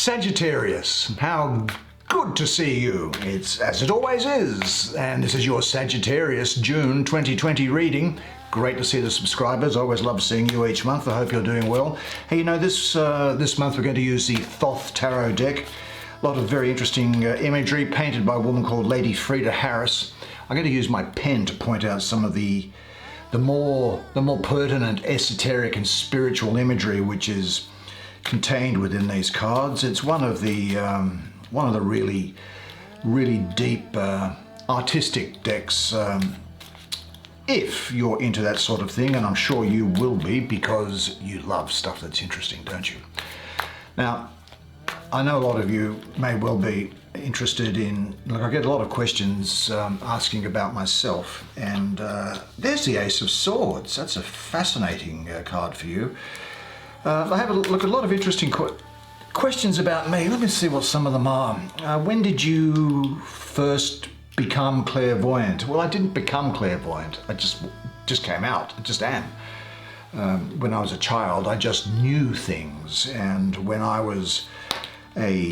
Sagittarius, how good to see you. It's as it always is. And this is your Sagittarius June 2020 reading. Great to see the subscribers. Always love seeing you each month. I hope you're doing well. Hey, you know, this month we're going to use the Thoth tarot deck. A lot of very interesting imagery painted by a woman called Lady Frieda Harris. I'm going to use my pen to point out some of the more pertinent esoteric and spiritual imagery which is contained within these cards. It's one of the really deep artistic decks. If you're into that sort of thing, and I'm sure you will be because you love stuff that's interesting, don't you? Now, I know a lot of you may well be interested in, look, I get a lot of questions asking about myself, and there's the Ace of Swords. That's a fascinating card for you. I have a lot of interesting questions about me. Let me see what some of them are. When did you first become clairvoyant? Well, I didn't become clairvoyant. I just came out. I just am. When I was a child, I just knew things, and when I was a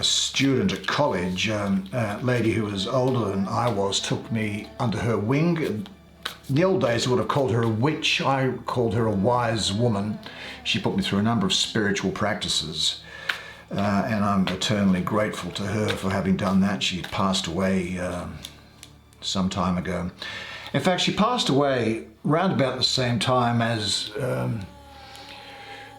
student at college, a lady who was older than I was took me under her wing. In the old days, I would have called her a witch. I called her a wise woman. She put me through a number of spiritual practices, and I'm eternally grateful to her for having done that. She passed away some time ago. In fact, she passed away round about the same time as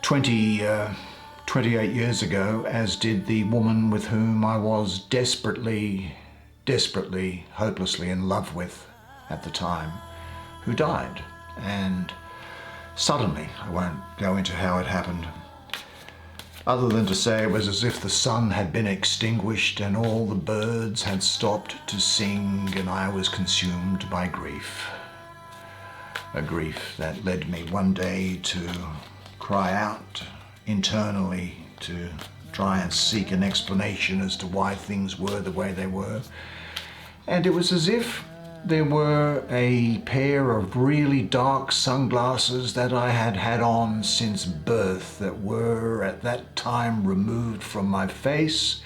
28 years ago, as did the woman with whom I was desperately, hopelessly in love with at the time, who died. And suddenly, I won't go into how it happened, other than to say it was as if the sun had been extinguished and all the birds had stopped to sing, and I was consumed by grief. A grief that led me one day to cry out internally, to try and seek an explanation as to why things were the way they were. And it was as if there were a pair of really dark sunglasses that I had had on since birth that were at that time removed from my face,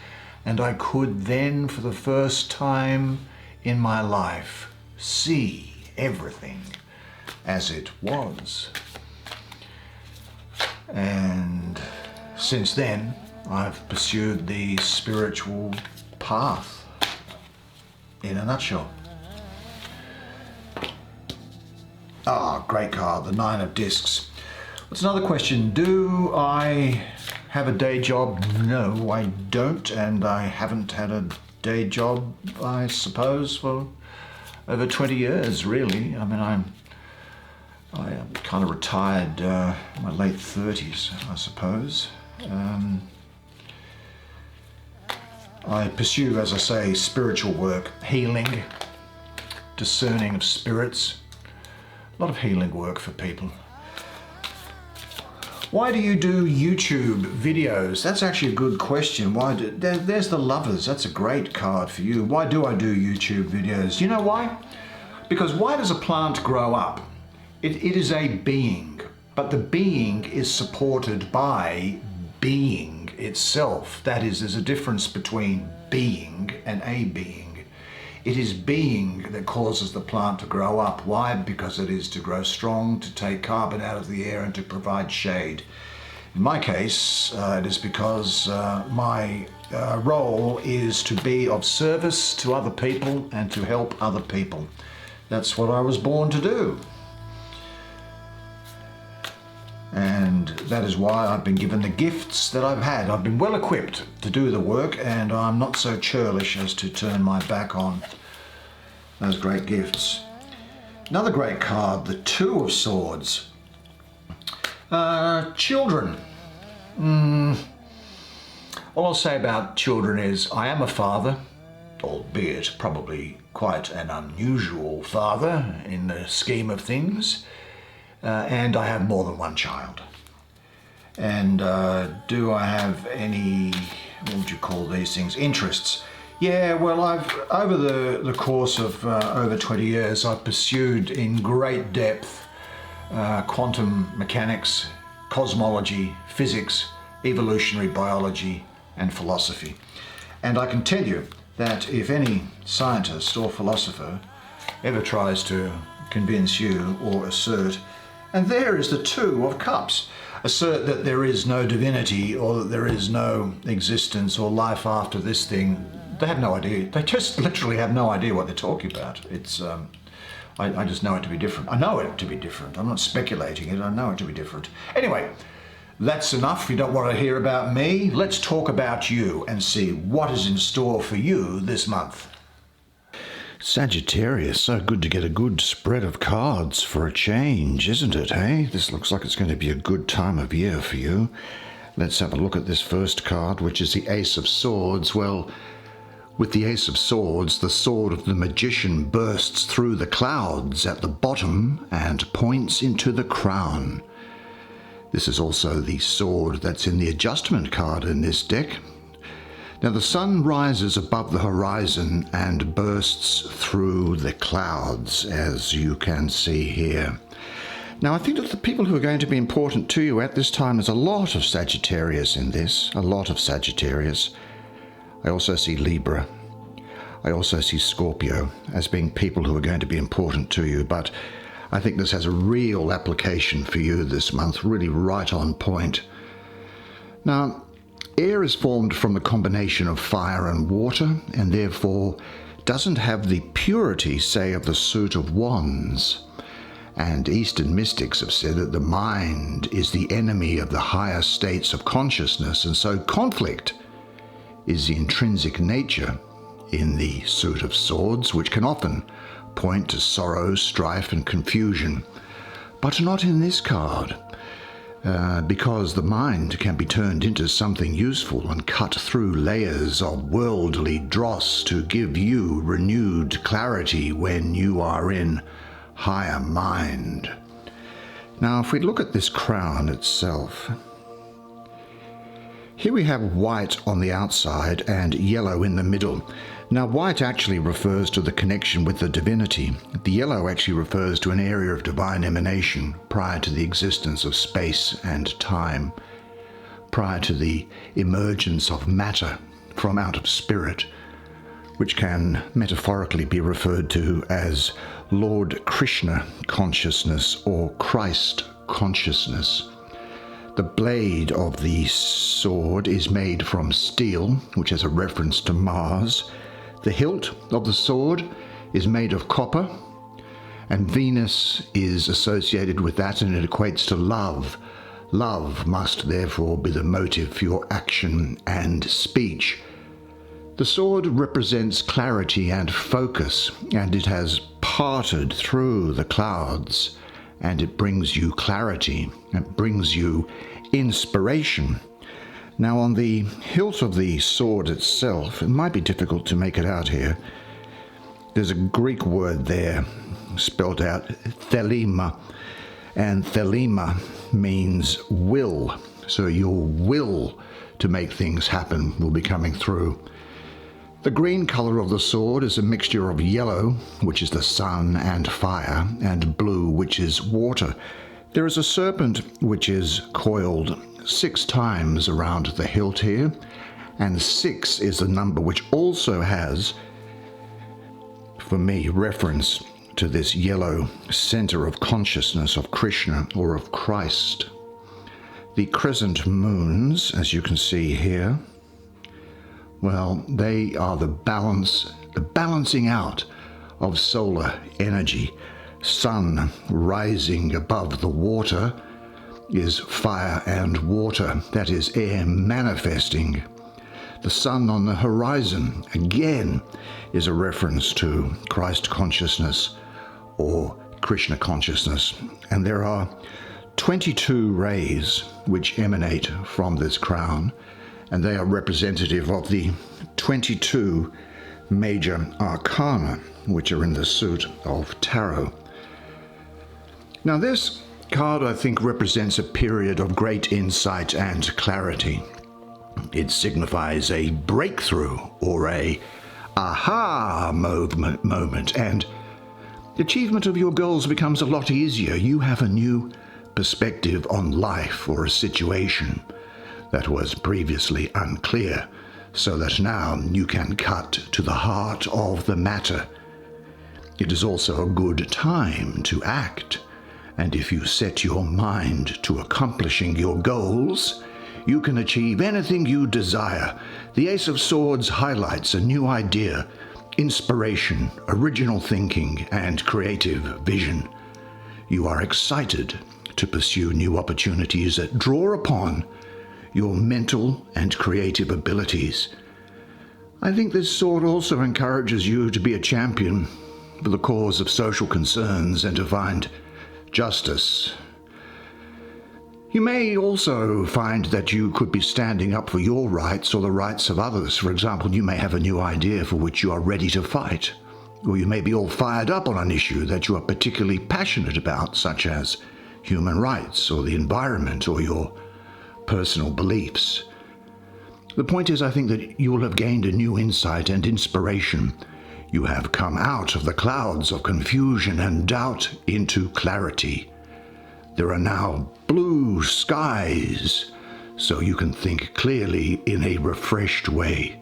and I could then, for the first time in my life, see everything as it was. And since then, I've pursued the spiritual path in a nutshell. Ah, great card, the Nine of Discs. What's another question? Do I have a day job? No, I don't, and I haven't had a day job, I suppose, for over 20 years, really. I mean, I kind of retired in my late 30s, I suppose. I pursue, as I say, spiritual work, healing, discerning of spirits. A lot of healing work for people. Why do you do YouTube videos? That's actually a good question. There's the Lovers. That's a great card for you. Why do I do YouTube videos? You know why? Because why does a plant grow up? It is a being, but the being is supported by being itself. That is, there's a difference between being and a being. It is being that causes the plant to grow up. Why? Because it is to grow strong, to take carbon out of the air, and to provide shade. In my case, it is because my role is to be of service to other people and to help other people. That's what I was born to do. And that is why I've been given the gifts that I've had. I've been well equipped to do the work, and I'm not so churlish as to turn my back on those great gifts. Another great card, the Two of Swords. Children. All I'll say about children is I am a father, albeit probably quite an unusual father in the scheme of things. And I have more than one child. And do I have any, what would you call these things, interests? Yeah, well, I've over the course of over 20 years, I've pursued in great depth quantum mechanics, cosmology, physics, evolutionary biology, and philosophy. And I can tell you that if any scientist or philosopher ever tries to convince you or assert, and there is the Two of Cups, assert that there is no divinity or that there is no existence or life after this thing, they have no idea. They just literally have no idea what they're talking about. It's, I just know it to be different. I know it to be different. I'm not speculating it. I know it to be different. Anyway, that's enough. You don't want to hear about me. Let's talk about you and see what is in store for you this month. Sagittarius, so good to get a good spread of cards for a change, isn't it, hey? This looks like it's going to be a good time of year for you. Let's have a look at this first card, which is the Ace of Swords. Well, with the Ace of Swords, the sword of the magician bursts through the clouds at the bottom and points into the crown. This is also the sword that's in the adjustment card in this deck. Now the sun rises above the horizon and bursts through the clouds, as you can see here. Now I think that the people who are going to be important to you at this time is a lot of Sagittarius in this, a lot of Sagittarius. I also see Libra. I also see Scorpio as being people who are going to be important to you, but I think this has a real application for you this month, really right on point. Now, air is formed from the combination of fire and water, and therefore doesn't have the purity, say, of the suit of wands. And Eastern mystics have said that the mind is the enemy of the higher states of consciousness, and so conflict is the intrinsic nature in the suit of swords, which can often point to sorrow, strife, and confusion. But not in this card. Because the mind can be turned into something useful and cut through layers of worldly dross to give you renewed clarity when you are in higher mind. Now, if we look at this crown itself, here we have white on the outside and yellow in the middle. Now, white actually refers to the connection with the divinity. The yellow actually refers to an area of divine emanation prior to the existence of space and time, prior to the emergence of matter from out of spirit, which can metaphorically be referred to as Lord Krishna consciousness or Christ consciousness. The blade of the sword is made from steel, which has a reference to Mars. The hilt of the sword is made of copper, and Venus is associated with that, and it equates to love. Love must therefore be the motive for your action and speech. The sword represents clarity and focus, and it has parted through the clouds, and it brings you clarity, it brings you inspiration. Now on the hilt of the sword itself, it might be difficult to make it out here. There's a Greek word there, spelled out thelema, and thelema means will. So your will to make things happen will be coming through. The green color of the sword is a mixture of yellow, which is the sun and fire, and blue, which is water. There is a serpent which is coiled 6 times around the hilt here, and 6 is the number which also has, for me, reference to this yellow center of consciousness of Krishna or of Christ. The crescent moons, as you can see here, well, they are the balancing out of solar energy. Sun rising above the water is fire and water, that is air manifesting. The sun on the horizon, again, is a reference to Christ consciousness or Krishna consciousness. And there are 22 rays which emanate from this crown, and they are representative of the 22 major arcana which are in the suit of tarot. Now this card, I think, represents a period of great insight and clarity. It signifies a breakthrough or a aha moment, and the achievement of your goals becomes a lot easier. You have a new perspective on life or a situation. that was previously unclear, so that now you can cut to the heart of the matter. It is also a good time to act, and if you set your mind to accomplishing your goals, you can achieve anything you desire. The Ace of Swords highlights a new idea, inspiration, original thinking, and creative vision. You are excited to pursue new opportunities that draw upon your mental and creative abilities. I think this sword also encourages you to be a champion for the cause of social concerns and to find justice. You may also find that you could be standing up for your rights or the rights of others. For example, you may have a new idea for which you are ready to fight, or you may be all fired up on an issue that you are particularly passionate about, such as human rights or the environment or your personal beliefs. The point is, I think that you will have gained a new insight and inspiration. You have come out of the clouds of confusion and doubt into clarity. There are now blue skies, so you can think clearly in a refreshed way.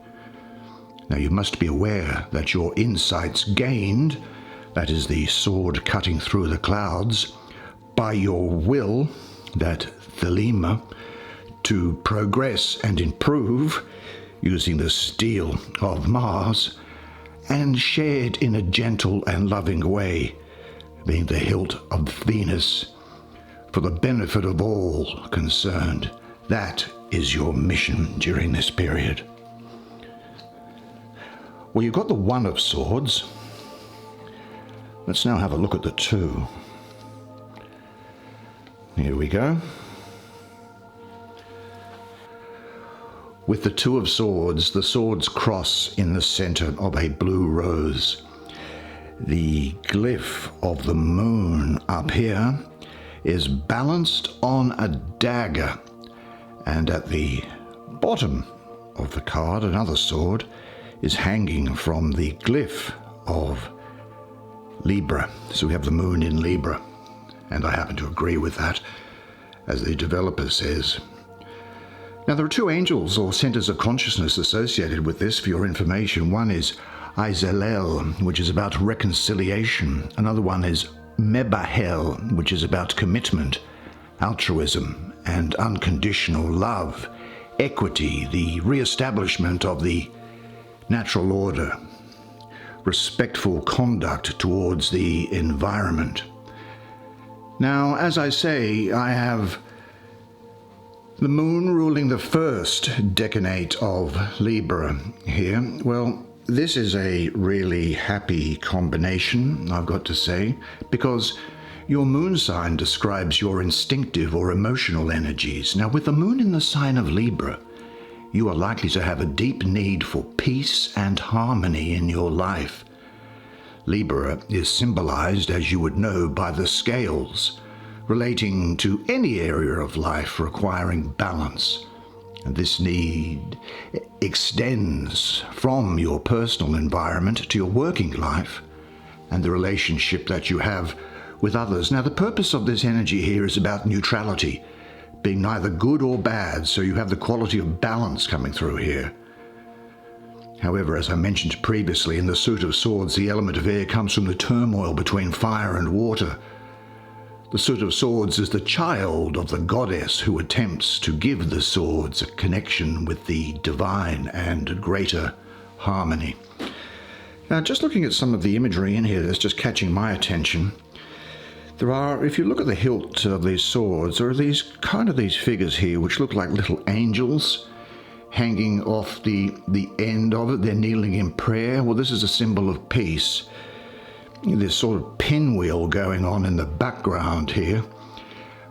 Now you must be aware that your insights gained, that is the sword cutting through the clouds, by your will, that thelema, to progress and improve using the steel of Mars, and shared in a gentle and loving way, being the hilt of Venus, for the benefit of all concerned. That is your mission during this period. Well, you've got the One of Swords. Let's now have a look at the Two. Here we go. With the Two of Swords, the swords cross in the center of a blue rose. The glyph of the moon up here is balanced on a dagger, and at the bottom of the card, another sword is hanging from the glyph of Libra. So we have the moon in Libra, and I happen to agree with that, as the developer says. Now there are two angels or centers of consciousness associated with this for your information. One is Izelel, which is about reconciliation. Another one is Mebahel, which is about commitment, altruism, and unconditional love, equity, the re-establishment of the natural order, respectful conduct towards the environment. Now, as I say, I have the moon ruling the first decanate of Libra here. Well, this is a really happy combination, I've got to say, because your moon sign describes your instinctive or emotional energies. Now, with the moon in the sign of Libra, you are likely to have a deep need for peace and harmony in your life. Libra is symbolized, as you would know, by the scales, relating to any area of life requiring balance. And this need extends from your personal environment to your working life and the relationship that you have with others. Now, the purpose of this energy here is about neutrality, being neither good or bad, so you have the quality of balance coming through here. However, as I mentioned previously, in the Suit of Swords, the element of air comes from the turmoil between fire and water. The Suit of Swords is the child of the goddess who attempts to give the swords a connection with the divine and greater harmony. Now, just looking at some of the imagery in here that's just catching my attention, there are, if you look at the hilt of these swords, there are these figures here which look like little angels hanging off the end of it. They're kneeling in prayer. Well, this is a symbol of peace. This sort of pinwheel going on in the background here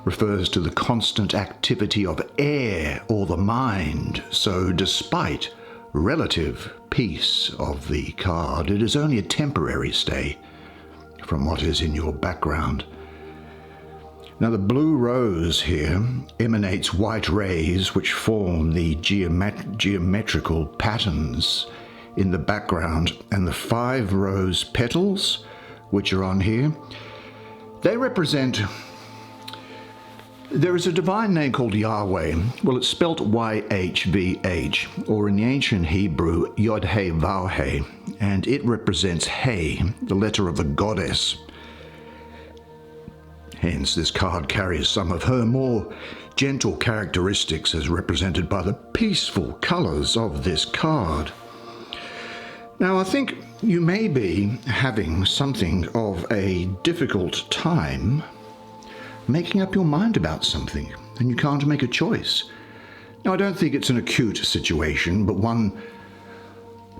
refers to the constant activity of air or the mind. So despite relative peace of the card, it is only a temporary stay from what is in your background. Now, the blue rose here emanates white rays which form the geometrical patterns in the background, and the 5 rose petals which are on here, they represent There is a divine name called Yahweh. Well, it's spelt Y-H-V-H, or in the ancient Hebrew, Yod-He-Vav-He, and it represents He, the letter of a goddess. Hence, this card carries some of her more gentle characteristics as represented by the peaceful colours of this card. Now, I think you may be having something of a difficult time making up your mind about something, and you can't make a choice. Now, I don't think it's an acute situation, but one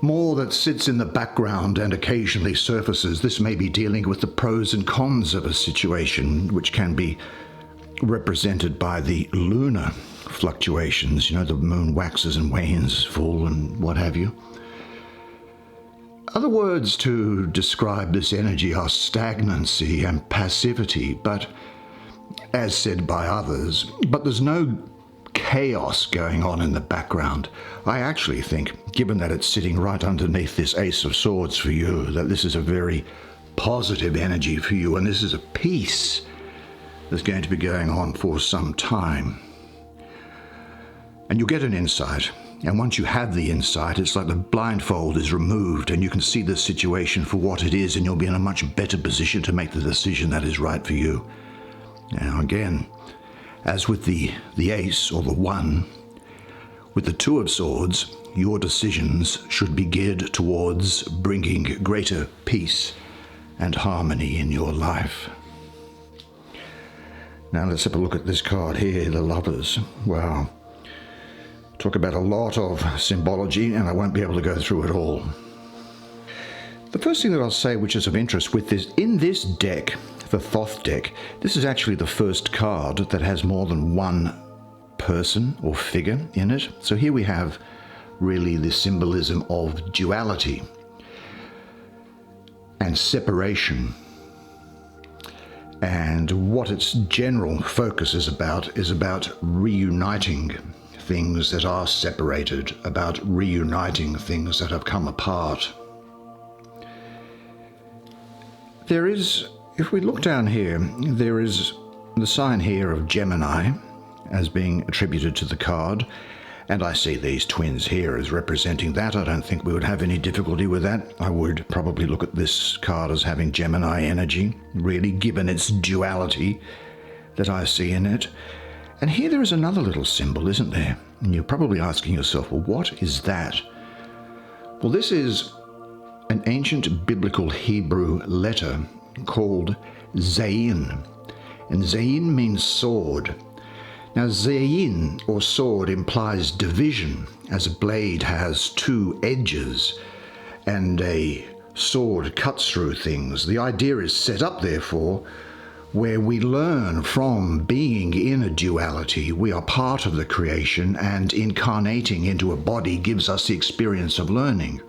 more that sits in the background and occasionally surfaces. This may be dealing with the pros and cons of a situation, which can be represented by the lunar fluctuations. You know, the moon waxes and wanes, full and what have you. Other words to describe this energy are stagnancy and passivity, but as said by others, but there's no chaos going on in the background. I actually think, given that it's sitting right underneath this Ace of Swords for you, that this is a very positive energy for you, and this is a peace that's going to be going on for some time. And you'll get an insight. And once you have the insight, it's like the blindfold is removed and you can see the situation for what it is, and you'll be in a much better position to make the decision that is right for you. Now again, as with the ace or the one, with the Two of Swords, your decisions should be geared towards bringing greater peace and harmony in your life. Now let's have a look at this card here, the Lovers. Wow. Talk about a lot of symbology, and I won't be able to go through it all. The first thing that I'll say, which is of interest with this, in this deck, the Thoth deck, this is actually the first card that has more than one person or figure in it. So here we have really the symbolism of duality and separation. And what its general focus is about reuniting things that are separated, about reuniting things that have come apart. There is, if we look down here, there is the sign here of Gemini as being attributed to the card, and I see these twins here as representing that. I don't think we would have any difficulty with that. I would probably look at this card as having Gemini energy, really, given its duality that I see in it. And here there is another little symbol, isn't there? And you're probably asking yourself, well, what is that? Well, this is an ancient biblical Hebrew letter called Zayin. And Zayin means sword. Now, Zayin, or sword, implies division, as a blade has two edges, and a sword cuts through things. The idea is set up, therefore, where we learn from being in a duality. We are part of the creation, and incarnating into a body gives us the experience of learning.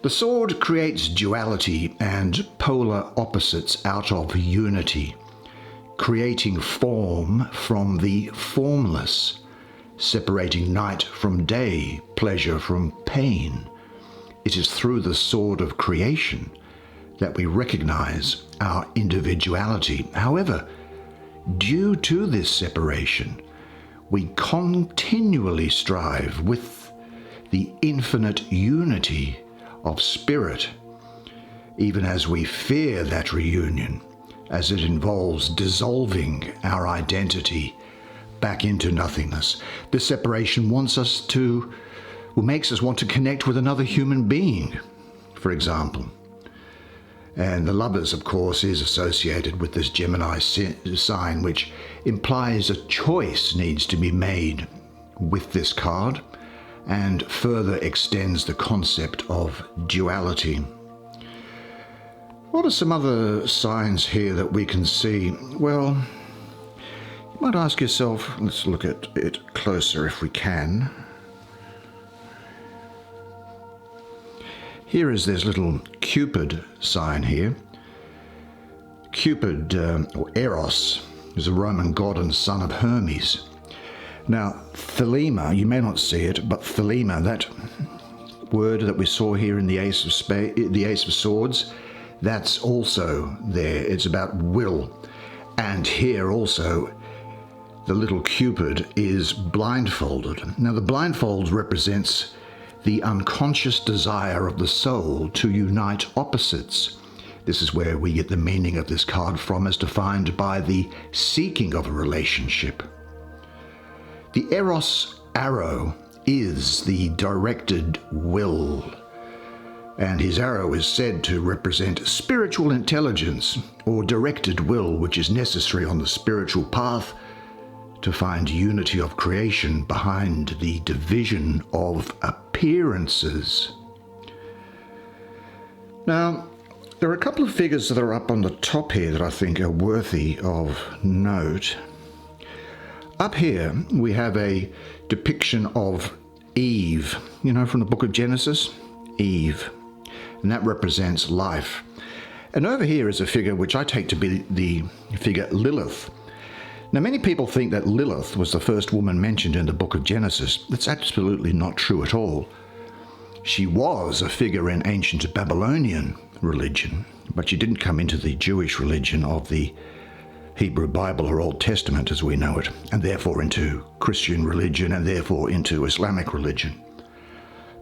The sword creates duality and polar opposites out of unity, creating form from the formless, separating night from day, pleasure from pain. It is through the sword of creation that we recognize our individuality. However, due to this separation, we continually strive with the infinite unity of spirit, even as we fear that reunion, as it involves dissolving our identity back into nothingness. This separation makes us want to connect with another human being, for example. And the Lovers, of course, is associated with this Gemini sign, which implies a choice needs to be made with this card, and further extends the concept of duality. What are some other signs here that we can see? Well, you might ask yourself, let's look at it closer if we can. Here is this little Cupid sign here. Cupid, or Eros, is a Roman god and son of Hermes. Now, Thelema, you may not see it, but Thelema, that word that we saw here in the Ace of Swords, that's also there. It's about will. And here also, the little Cupid is blindfolded. Now, the blindfold represents the unconscious desire of the soul to unite opposites. This is where we get the meaning of this card from, as defined by the seeking of a relationship. The Eros arrow is the directed will, and his arrow is said to represent spiritual intelligence or directed will, which is necessary on the spiritual path to find unity of creation behind the division of appearances. Now, there are a couple of figures that are up on the top here that I think are worthy of note. Up here, we have a depiction of Eve, from the book of Genesis, Eve, and that represents life. And over here is a figure which I take to be the figure Lilith. Now, many people think that Lilith was the first woman mentioned in the book of Genesis. That's absolutely not true at all. She was a figure in ancient Babylonian religion, but she didn't come into the Jewish religion of the Hebrew Bible or Old Testament as we know it, and therefore into Christian religion and therefore into Islamic religion.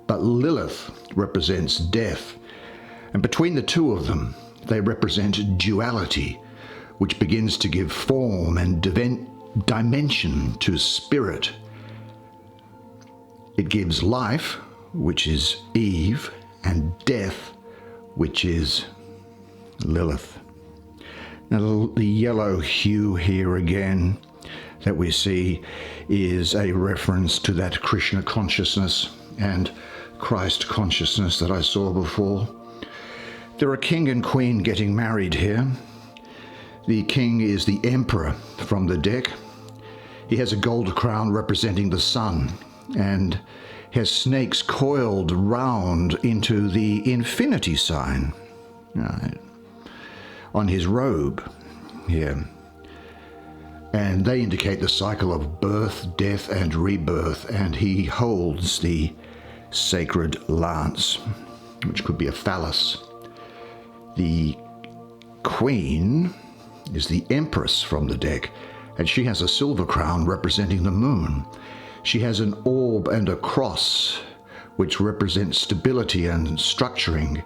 But Lilith represents death, and between the two of them, they represent duality, which begins to give form and dimension to spirit. It gives life, which is Eve, and death, which is Lilith. Now, the yellow hue here again that we see is a reference to that Krishna consciousness and Christ consciousness that I saw before. There are king and queen getting married here. The king is the emperor from the deck. He has a gold crown representing the sun and has snakes coiled round into the infinity sign on his robe here. And they indicate the cycle of birth, death, and rebirth, and he holds the sacred lance, which could be a phallus. The queen is the empress from the deck, and she has a silver crown representing the moon. She has an orb and a cross, which represents stability and structuring.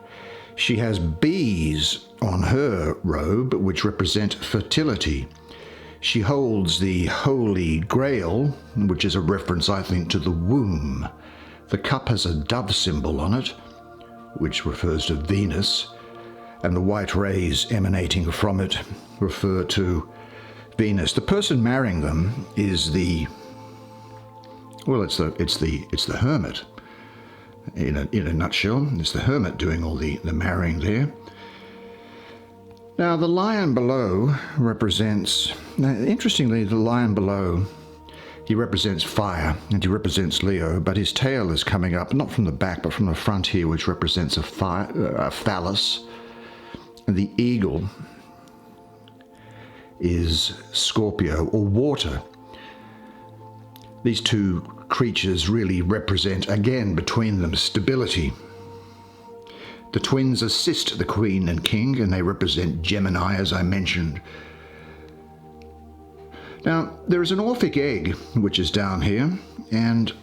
She has bees on her robe, which represent fertility. She holds the Holy Grail, which is a reference, I think, to the womb. The cup has a dove symbol on it, which refers to Venus, and the white rays emanating from it refer to Venus. The person marrying them is it's the hermit. In a nutshell, it's the hermit doing all the marrying there. Now, the lion below represents, interestingly, the lion below, he represents fire, and he represents Leo, but his tail is coming up, not from the back, but from the front here, which represents a phallus. And the eagle is Scorpio, or water. These two creatures really represent, again, between them, stability. The twins assist the queen and king, and they represent Gemini, as I mentioned. Now, there is an Orphic egg, which is down here, and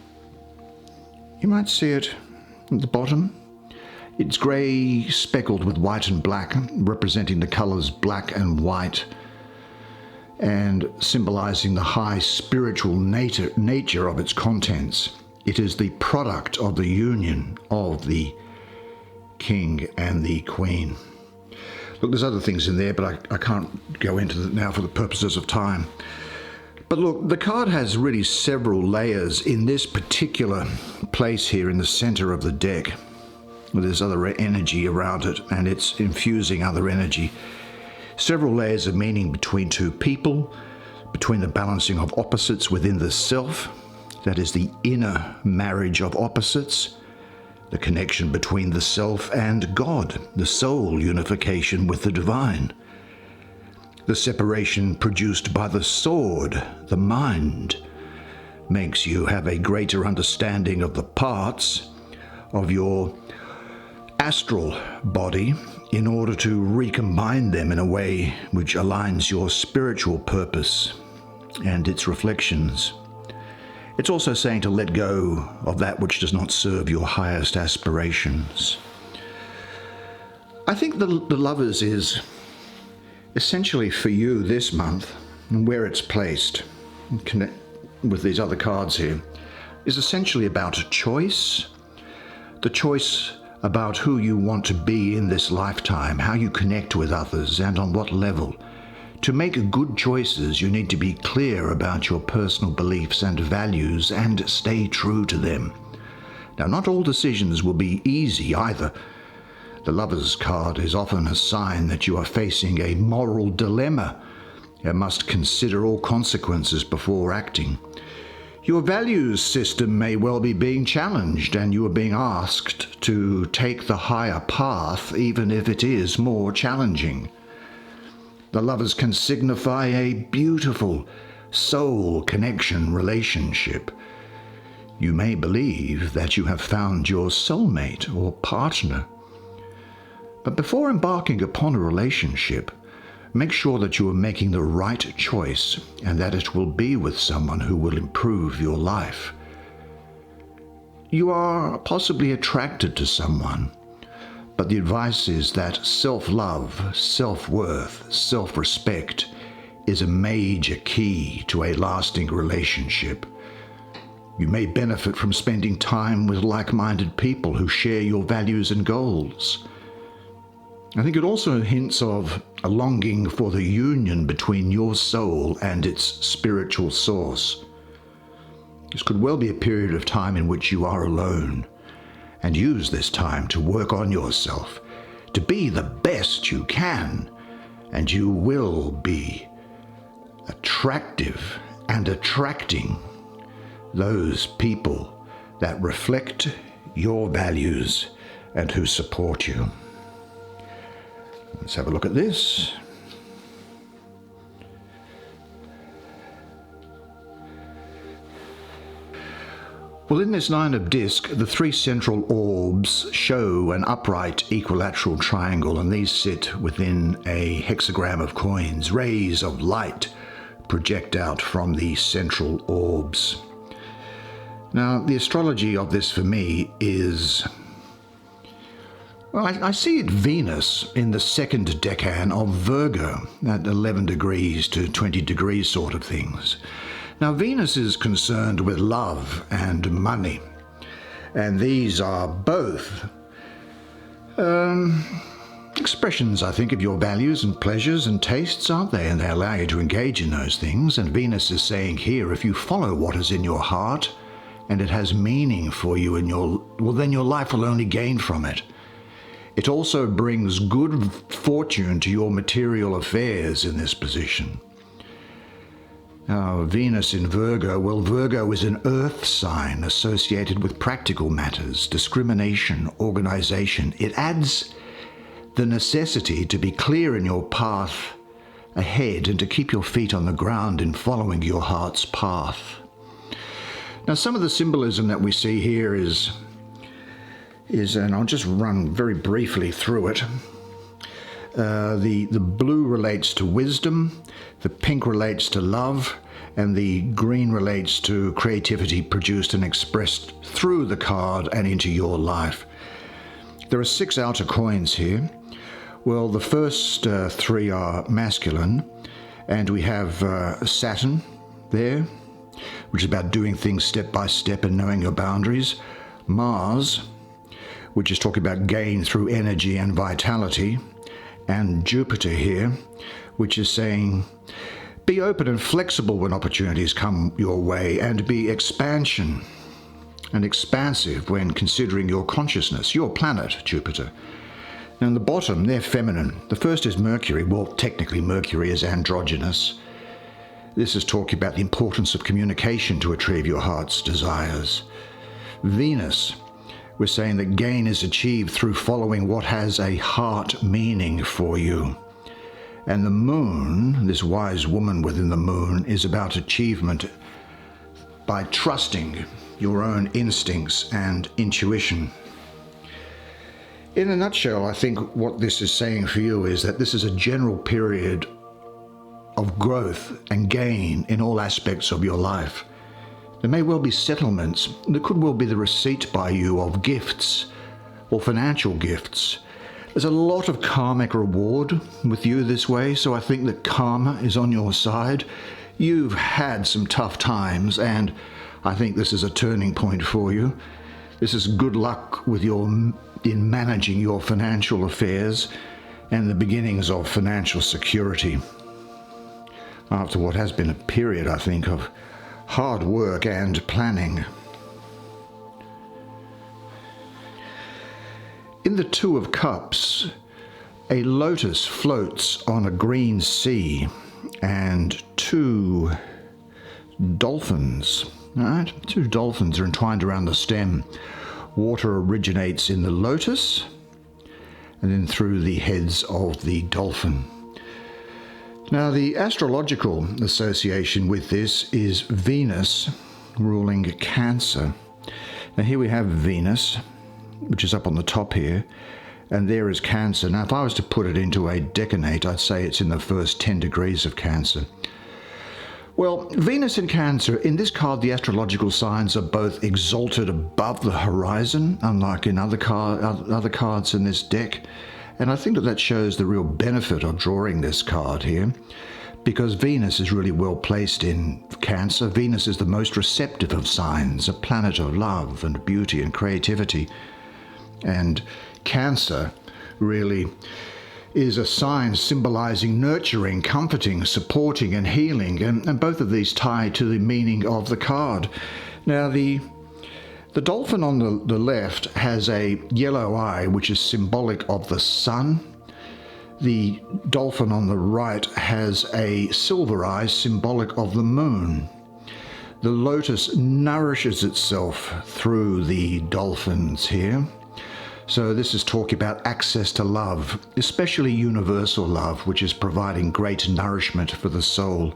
you might see it at the bottom. It's grey speckled with white and black, representing the colours black and white, and symbolizing the high spiritual nature of its contents. It is the product of the union of the king and the queen. Look, there's other things in there, but I can't go into it now for the purposes of time. But look, the card has really several layers in this particular place here in the center of the deck. There's other energy around it, and it's infusing other energy. Several layers of meaning between two people, between the balancing of opposites within the self, that is the inner marriage of opposites, the connection between the self and God, the soul unification with the divine, the separation produced by the sword, the mind, makes you have a greater understanding of the parts of your astral body in order to recombine them in a way which aligns your spiritual purpose and its reflections. It's also saying to let go of that which does not serve your highest aspirations. I think the Lovers is essentially for you this month, and where it's placed, connect with these other cards here, is essentially about a choice. The choice about who you want to be in this lifetime, how you connect with others, and on what level. To make good choices, you need to be clear about your personal beliefs and values and stay true to them. Now, not all decisions will be easy either. The Lover's card is often a sign that you are facing a moral dilemma and must consider all consequences before acting. Your values system may well be being challenged, and you are being asked to take the higher path, even if it is more challenging. The Lovers can signify a beautiful soul connection relationship. You may believe that you have found your soulmate or partner. But before embarking upon a relationship, make sure that you are making the right choice and that it will be with someone who will improve your life. You are possibly attracted to someone, but the advice is that self-love, self-worth, self-respect is a major key to a lasting relationship. You may benefit from spending time with like-minded people who share your values and goals. I think it also hints of a longing for the union between your soul and its spiritual source. This could well be a period of time in which you are alone, and use this time to work on yourself, to be the best you can, and you will be attractive and attracting those people that reflect your values and who support you. Let's have a look at this. Well, in this 9 of disc, the 3 central orbs show an upright equilateral triangle, and these sit within a hexagram of coins. Rays of light project out from the central orbs. Now, the astrology of this for me is, well, I see it Venus in the second decan of Virgo, at 11 degrees to 20 degrees sort of things. Now, Venus is concerned with love and money, and these are both expressions, I think, of your values and pleasures and tastes, aren't they? And they allow you to engage in those things. And Venus is saying here, if you follow what is in your heart and it has meaning for you then your life will only gain from it. It also brings good fortune to your material affairs in this position. Now, Venus in Virgo, well, Virgo is an earth sign associated with practical matters, discrimination, organization. It adds the necessity to be clear in your path ahead and to keep your feet on the ground in following your heart's path. Now, some of the symbolism that we see here is, and I'll just run very briefly through it. The blue relates to wisdom, the pink relates to love, and the green relates to creativity produced and expressed through the card and into your life. There are 6 outer coins here. Well, the first 3 are masculine, and we have Saturn there, which is about doing things step by step and knowing your boundaries. Mars, which is talking about gain through energy and vitality. And Jupiter here, which is saying, be open and flexible when opportunities come your way, and be expansive when considering your consciousness, your planet, Jupiter. Now, in the bottom, they're feminine. The first is Mercury. Well, technically, Mercury is androgynous. This is talking about the importance of communication to achieve your heart's desires. Venus, we're saying that gain is achieved through following what has a heart meaning for you. And the moon, this wise woman within the moon, is about achievement by trusting your own instincts and intuition. In a nutshell, I think what this is saying for you is that this is a general period of growth and gain in all aspects of your life. There may well be settlements. There could well be the receipt by you of gifts or financial gifts. There's a lot of karmic reward with you this way, so I think that karma is on your side. You've had some tough times, and I think this is a turning point for you. This is good luck with in managing your financial affairs and the beginnings of financial security. After what has been a period, I think, of hard work and planning. In the Two of Cups, a lotus floats on a green sea and two dolphins, right? Two dolphins are entwined around the stem. Water originates in the lotus and then through the heads of the dolphin. Now, the astrological association with this is Venus ruling Cancer. Now, here we have Venus, which is up on the top here, and there is Cancer. Now, if I was to put it into a decanate, I'd say it's in the first 10 degrees of Cancer. Well, Venus and Cancer, in this card, the astrological signs are both exalted above the horizon, unlike in other cards in this deck. And I think that shows the real benefit of drawing this card here, because Venus is really well placed in Cancer. Venus is the most receptive of signs, a planet of love and beauty and creativity. And Cancer really is a sign symbolizing nurturing, comforting, supporting, and healing, and both of these tie to the meaning of the card. Now, the dolphin on the left has a yellow eye, which is symbolic of the sun. The dolphin on the right has a silver eye, symbolic of the moon. The lotus nourishes itself through the dolphins here. So this is talking about access to love, especially universal love, which is providing great nourishment for the soul.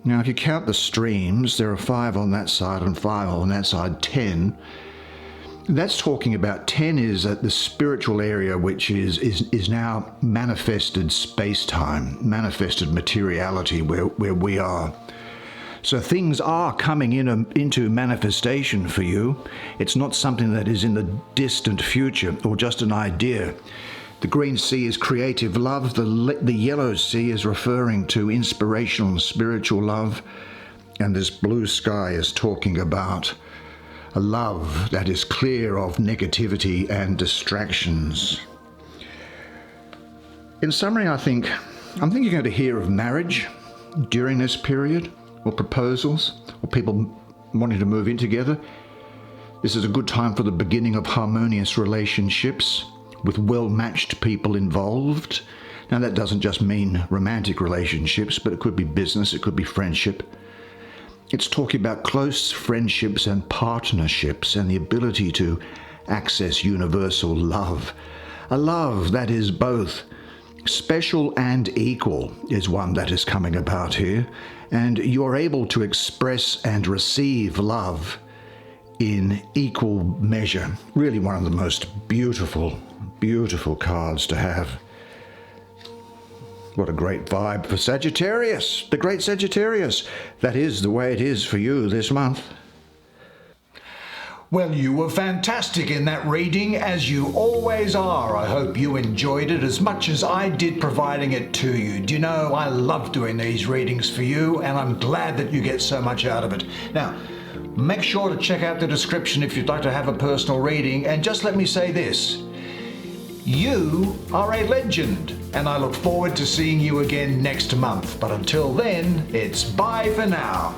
Now, if you count the streams, there are 5 on that side and 5 on that side, 10. That's talking about 10 is at the spiritual area, which is now manifested space-time, manifested materiality where we are. So things are coming into manifestation for you. It's not something that is in the distant future or just an idea. The green sea is creative love. The yellow sea is referring to inspirational and spiritual love. And this blue sky is talking about a love that is clear of negativity and distractions. In summary, I'm thinking you're going to hear of marriage during this period, or proposals, or people wanting to move in together. This is a good time for the beginning of harmonious relationships with well-matched people involved. Now, that doesn't just mean romantic relationships, but it could be business, it could be friendship. It's talking about close friendships and partnerships and the ability to access universal love. A love that is both special and equal is one that is coming about here, and you're able to express and receive love in equal measure. Really one of the most beautiful, beautiful cards to have. What a great vibe for Sagittarius, the great Sagittarius. That is the way it is for you this month. Well, you were fantastic in that reading, as you always are. I hope you enjoyed it as much as I did providing it to you. Do you know, I love doing these readings for you, and I'm glad that you get so much out of it. Now, make sure to check out the description if you'd like to have a personal reading, and just let me say this. You are a legend, and I look forward to seeing you again next month. But until then, it's bye for now.